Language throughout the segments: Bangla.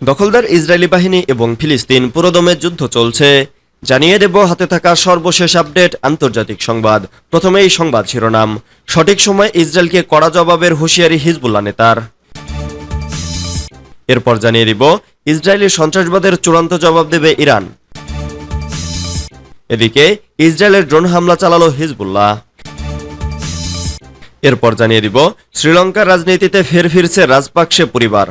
দখলদার ইসরায়েলি বাহিনী এবং ফিলিস্তিন পুরোদমে যুদ্ধ চলছে। জানিয়ে দেব হাতে থাকা সর্বশেষ আপডেট আন্তর্জাতিক সংবাদ। প্রথমেই সংবাদ শিরোনাম। সঠিক সময় ইসরায়েলকে কড়া জবাবের হুঁশিয়ারি হিজবুল্লাহ নেতার। এরপর জানিয়ে দিব ইসরায়েলি সন্ত্রাসবাদের চূড়ান্ত জবাব দেবে ইরান। এদিকে ইসরায়েলের ড্রোন হামলা চালালো হিজবুল্লাহ। এরপর জানিয়ে দিব শ্রীলঙ্কার রাজনীতিতে ফের ফিরছে রাজপাকসে পরিবার।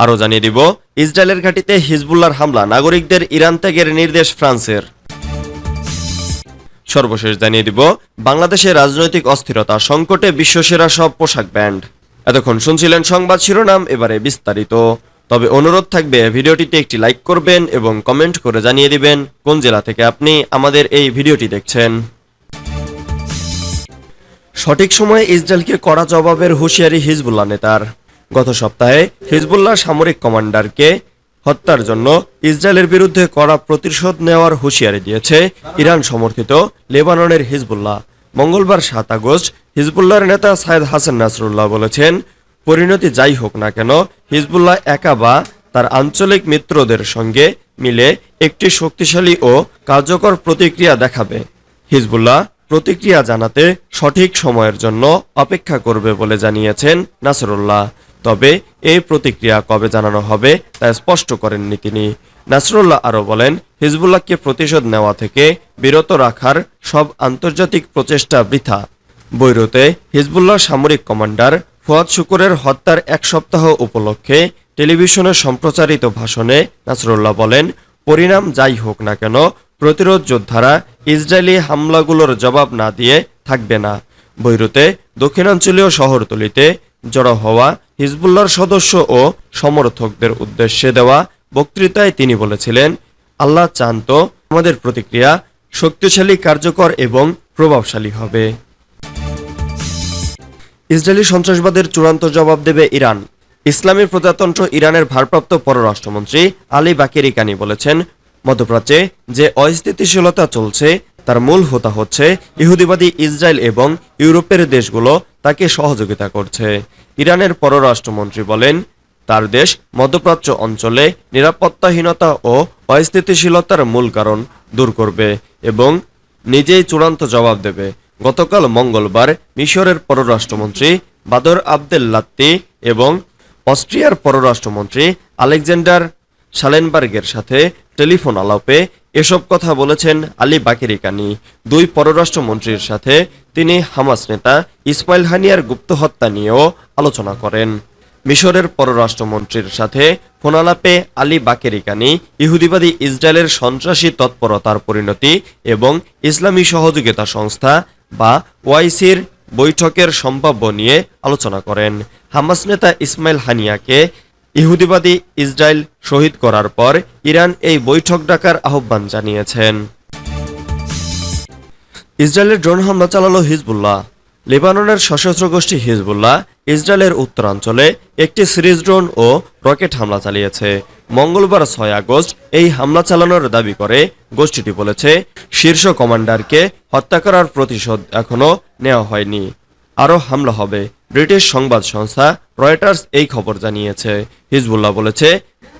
আরও জানিয়ে দিব ইসরায়েলের ঘাঁটিতে হিজবুল্লাহর হামলা, নাগরিকদের ইরান ত্যাগের নির্দেশ ফ্রান্সের। সর্বশেষ জানিয়ে দিব বাংলাদেশে রাজনৈতিক অস্থিরতা, সংকটে বিশ্বসেরা সব পোশাক ব্র্যান্ড। এতক্ষণ শুনছিলেন সংবাদ শিরোনাম, এবারে বিস্তারিত। তবে অনুরোধ থাকবে ভিডিওটিতে একটি লাইক করবেন এবং কমেন্ট করে জানিয়ে দিবেন কোন জেলা থেকে আপনি আমাদের এই ভিডিওটি দেখছেন। সঠিক সময়ে ইসরায়েলকে কড়া জবাবের হুঁশিয়ারি হিজবুল্লাহ নেতার। গত সপ্তাহে হিজবুল্লাহ সামরিক কমান্ডারকে হত্যার জন্য ইসরায়েলের বিরুদ্ধে কড়া প্রতিশোধ নেওয়ার হুঁশিয়ারি দিয়েছে ইরান সমর্থিত লেবাননের হিজবুল্লাহ। মঙ্গলবার ৭ আগস্ট হিজবুল্লাহর নেতা সাইদ হাসান নাসরুল্লাহ বলেছেন, পরিণতি যাই হোক না কেন হিজবুল্লাহ একা বা তার আঞ্চলিক মিত্রদের সঙ্গে মিলে একটি শক্তিশালী ও কার্যকর প্রতিক্রিয়া দেখাবে। হিজবুল্লাহ প্রতিক্রিয়া জানাতে সঠিক সময়ের জন্য অপেক্ষা করবে বলে জানিয়েছেন নাসরুল্লাহ। তবে এই প্রতিক্রিয়া কবে জানানো হবে তা স্পষ্ট করেননি তিনি। নাসরুল্লাহ আরও বলেন, হিজবুল্লাহকে প্রতিশোধ নেওয়া থেকে বিরত রাখার সব আন্তর্জাতিক প্রচেষ্টা বৃথা। বৈরুতে হিজবুল্লাহ সামরিক কমান্ডার ফুয়াদ শুকুরের হত্যার ১ সপ্তাহ উপলক্ষে টেলিভিশনে সম্প্রচারিত ভাষণে নাসরুল্লাহ বলেন, পরিণাম যাই হোক না কেন প্রতিরোধ যোদ্ধারা ইসরায়েলি হামলাগুলোর জবাব না দিয়ে থাকবে না। বৈরুতে দক্ষিণাঞ্চলীয় শহরতলিতে জড়ো হওয়া হিজবুল্লাহর সদস্য ও সমর্থকদের উদ্দেশ্যে দেওয়া বক্তৃতায় তিনি বলেছিলেন, আল্লাহ চান তো আমাদের প্রতিক্রিয়া শক্তিশালী, কার্যকর এবং প্রভাবশালী হবে। ইসরায়েলি সন্ত্রাসবাদের চূড়ান্ত জবাব দেবে ইরান। ইসলামী প্রজাতন্ত্র ইরানের ভারপ্রাপ্ত পররাষ্ট্রমন্ত্রী আলী বাকেরি কানি বলেছেন, মধ্যপ্রাচ্যে যে অস্থিতিশীলতা চলছে তার মূল হোতা হচ্ছে ইহুদিবাদী ইসরায়েল এবং ইউরোপের দেশগুলো তাকে সহযোগিতা করছে। ইরানের পররাষ্ট্রমন্ত্রী বলেন, তার দেশ মধ্যপ্রাচ্য অঞ্চলে নিরাপত্তাহীনতা ও অস্থিতিশীলতার মূল কারণ দূর করবে এবং নিজেই চূড়ান্ত জবাব দেবে। গতকাল মঙ্গলবার মিশরের পররাষ্ট্রমন্ত্রী বাদর আবদেল্লাত্তি এবং অস্ট্রিয়ার পররাষ্ট্রমন্ত্রী আলেকজান্ডার শালেনবার্গের সাথে টেলিফোন আলাপে এসব কথা বলেছেন আলী বাকেরি কানি। দুই পররাষ্ট্রমন্ত্রীর সাথে তিনি হামাস নেতা ইসমাইল হানিয়ার গুপ্ত হত্যা নিয়েও আলোচনা করেন। মিশরের পররাষ্ট্রমন্ত্রীর সাথে ফোনালাপে আলী বাকেরি কানি ইহুদিবাদী ইসরায়েলের সন্ত্রাসী তৎপরতার পরিণতি এবং ইসলামী সহযোগিতা সংস্থা বা ওআইসির বৈঠকের সম্ভাব্য নিয়ে আলোচনা করেন। হামাস নেতা ইসমাইল হানিয়াকে ইহুদিবাদী ইসরায়েল শহীদ করার পর ইরান এই বৈঠক ডাকার আহ্বান জানিয়েছেন। ইসরায়েলের ড্রোন হামলা চালালো হিজবুল্লাহ। লেবাননের সশস্ত্র গোষ্ঠী হিজবুল্লাহ ইসরায়েলের উত্তরাঞ্চলে একটি সিরিজ ড্রোন ও রকেট হামলা চালিয়েছে। মঙ্গলবার ৬ আগস্ট এই হামলা চালানোর দাবি করে গোষ্ঠীটি বলেছে, শীর্ষ কমান্ডারকে হত্যা করার প্রতিশোধ এখনও নেওয়া হয়নি, আরও হামলা হবে। ব্রিটিশ সংবাদ সংস্থা রয়টার্স এই খবর জানিয়েছে। হিজবুল্লাহ বলেছে,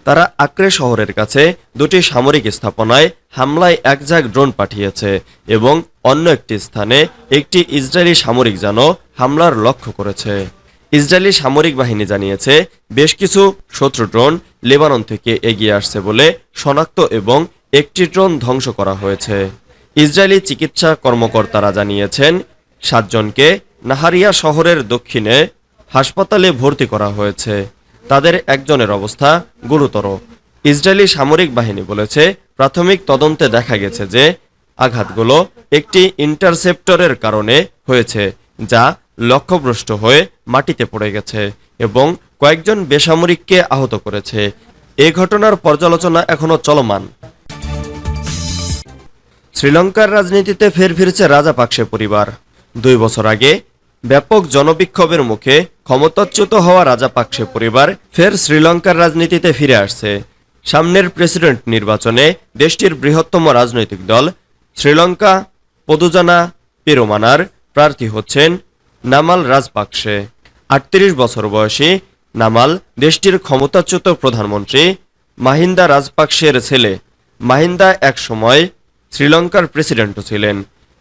তারা আক্রে শহরের কাছে দুটি সামরিক স্থাপনায় হামলায় এক ঝাঁক ড্রোন পাঠিয়েছে এবং অন্য একটি স্থানে একটি ইসরায়েলি সামরিক যানও হামলার লক্ষ্য করেছে। ইসরায়েলি সামরিক বাহিনী জানিয়েছে, বেশ কিছু শত্রু ড্রোন লেবানন থেকে এগিয়ে আসছে বলে শনাক্ত এবং একটি ড্রোন ধ্বংস করা হয়েছে। ইসরায়েলি চিকিৎসা কর্মকর্তারা জানিয়েছেন, ৭ জনকে নাহারিয়া শহরের দক্ষিণে হাসপাতালে ভর্তি করা হয়েছে। তাদের একজনের অবস্থা গুরুতর। ইসরায়েলি সামরিক বাহিনী বলেছে, প্রাথমিক তদন্তে দেখা গেছে যে আঘাতগুলো একটি ইন্টারসেপ্টরের কারণে হয়েছে যা লক্ষ্যভ্রষ্ট হয়ে মাটিতে পড়ে গেছে এবং কয়েকজন বেসামরিককে আহত করেছে। এ ঘটনার পর্যালোচনা এখনো চলমান। শ্রীলঙ্কার রাজনীতিতে ফের ফিরছে রাজাপাকসে পরিবার। 2 বছর আগে ব্যাপক জনবিক্ষোভের মুখে ক্ষমতাচ্যুত হওয়া রাজাপাকসে পরিবার ফের শ্রীলঙ্কার রাজনীতিতে ফিরে আসছে। সামনের প্রেসিডেন্ট নির্বাচনে দেশটির বৃহত্তম রাজনৈতিক দল শ্রীলঙ্কা পদুজানা পেরোমানার প্রার্থী হচ্ছেন নামাল রাজপাকসে। 38 বছর বয়সী নামাল দেশটির ক্ষমতাচ্যুত প্রধানমন্ত্রী মাহিন্দা রাজপাকসের ছেলে। মাহিন্দা এক সময় শ্রীলঙ্কার প্রেসিডেন্টও ছিলেন।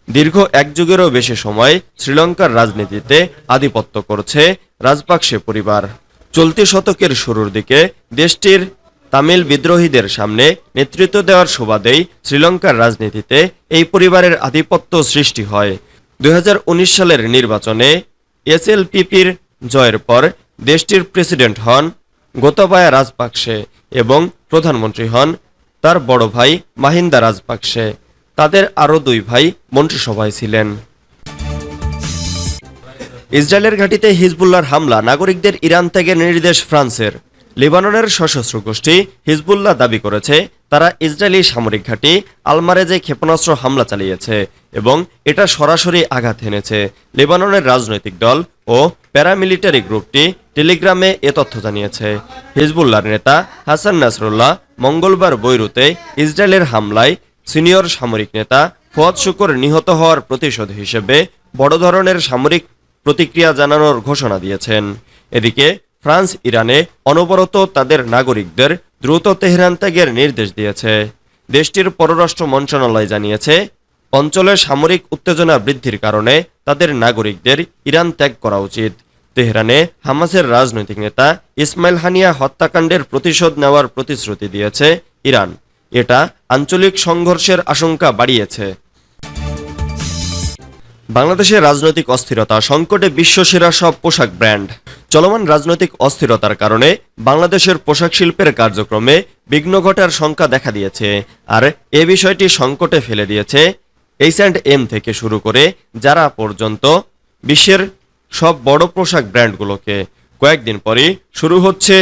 দীর্ঘ এক যুগেরও বেশি সময় শ্রীলঙ্কার রাজনীতিতে আধিপত্য করছে রাজপাকসে পরিবার। চলতি শতকের শুরুর দিকে দেশটির তামিল বিদ্রোহীদের সামনে নেতৃত্ব দেওয়ার সুবাদেই শ্রীলঙ্কার রাজনীতিতে এই পরিবারের আধিপত্য সৃষ্টি হয়। 2019 সালের নির্বাচনে এসএলপিপির জয়ের পর দেশটির প্রেসিডেন্ট হন গোতাবায়া রাজপাকসে এবং প্রধানমন্ত্রী হন তার বড় ভাই মাহিন্দা রাজপাকসে। তাদের আরও দুই ভাই মন্ত্রিসভায় ছিলেন। ইসরায়েলের ঘাঁটিতে হিজবুল্লাহর হামলা, নাগরিকদের ইরান ত্যাগের নির্দেশ ফ্রান্সের। লেবাননের সশস্ত্র গোষ্ঠী হিজবুল্লাহ দাবি করেছে তারা ইসরায়েলি সামরিক ঘাঁটি আলমারেজে ক্ষেপণাস্ত্র হামলা চালিয়েছে এবং এটা সরাসরি আঘাত এনেছে। লেবাননের রাজনৈতিক দল ও প্যারামিলিটারি গ্রুপটি টেলিগ্রামে এ তথ্য জানিয়েছে। হিজবুল্লাহর নেতা হাসান নাসরুল্লাহ মঙ্গলবার বৈরুতে ইসরায়েলের হামলায় সিনিয়র সামরিক নেতা ফুয়াদ শুকুর নিহত হওয়ার প্রতিশোধ হিসেবে বড় ধরনের সামরিক প্রতিক্রিয়া জানানোর ঘোষণা দিয়েছেন। এদিকে ফ্রান্স ইরানে অনবরত তাদের নাগরিকদের দ্রুত তেহরান ত্যাগের নির্দেশ দিয়েছে। দেশটির পররাষ্ট্র মন্ত্রণালয় জানিয়েছে অঞ্চলে সামরিক উত্তেজনা বৃদ্ধির কারণে তাদের নাগরিকদের ইরান ত্যাগ করা উচিত। তেহরানে হামাসের রাজনৈতিক নেতা ইসমাইল হানিয়া হত্যাকাণ্ডের প্রতিশোধ নেওয়ার প্রতিশ্রুতি দিয়েছে ইরান। এটা আঞ্চলিক সংঘর্ষের আশঙ্কা বাড়িয়েছে। বাংলাদেশের রাজনৈতিক অস্থিরতা, সংকটে বিশ্বসেরা সব পোশাক ব্র্যান্ড। চলমান রাজনৈতিক অস্থিরতার কারণে বাংলাদেশের পোশাক শিল্পের কার্যক্রমে বিঘ্ন ঘটার শঙ্কা দেখা দিয়েছে। আর এ বিষয়টি সংকটে ফেলে দিয়েছে H&M থেকে শুরু করে যারা পর্যন্ত বিশ্বের সব বড় পোশাক ব্র্যান্ডগুলোকে। কয়েকদিন পরই শুরু হচ্ছে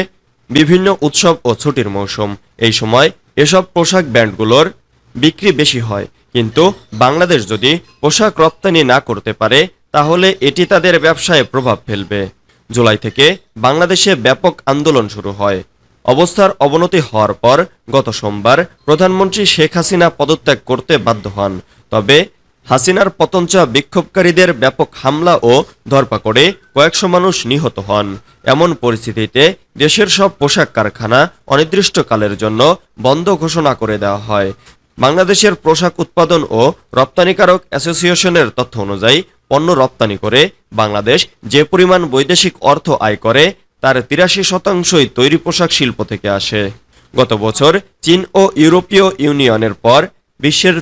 বিভিন্ন উৎসব ও ছুটির মৌসুম। এই সময় এসব পোশাক ব্র্যান্ডগুলোর বিক্রি বেশি হয়, কিন্তু বাংলাদেশ যদি পোশাক রপ্তানি না করতে পারে তাহলে এটি তাদের ব্যবসায় প্রভাব ফেলবে। জুলাই থেকে বাংলাদেশে ব্যাপক আন্দোলন শুরু হয়। অবস্থার অবনতি হওয়ার পর গত সোমবার প্রধানমন্ত্রী শেখ হাসিনা পদত্যাগ করতে বাধ্য হন। তবে হাসিনার পতন চাওয়া বিক্ষোভকারীদের ব্যাপক হামলা ও ধরপাকড়ে কয়েকশো মানুষ নিহত হন। এমন পরিস্থিতিতে দেশের সব পোশাক কারখানা অনির্দিষ্টকালের জন্য বন্ধ ঘোষণা করে দেওয়া হয়। বাংলাদেশের পোশাক উৎপাদন ও রপ্তানিকারক অ্যাসোসিয়েশনের তথ্য অনুযায়ী পণ্য রপ্তানি করে বাংলাদেশ যে পরিমাণ বৈদেশিক অর্থ আয় করে তার 83% তৈরি পোশাক শিল্প থেকে আসে। গত বছর চীন ও ইউরোপীয় ইউনিয়নের পর বিশ্বের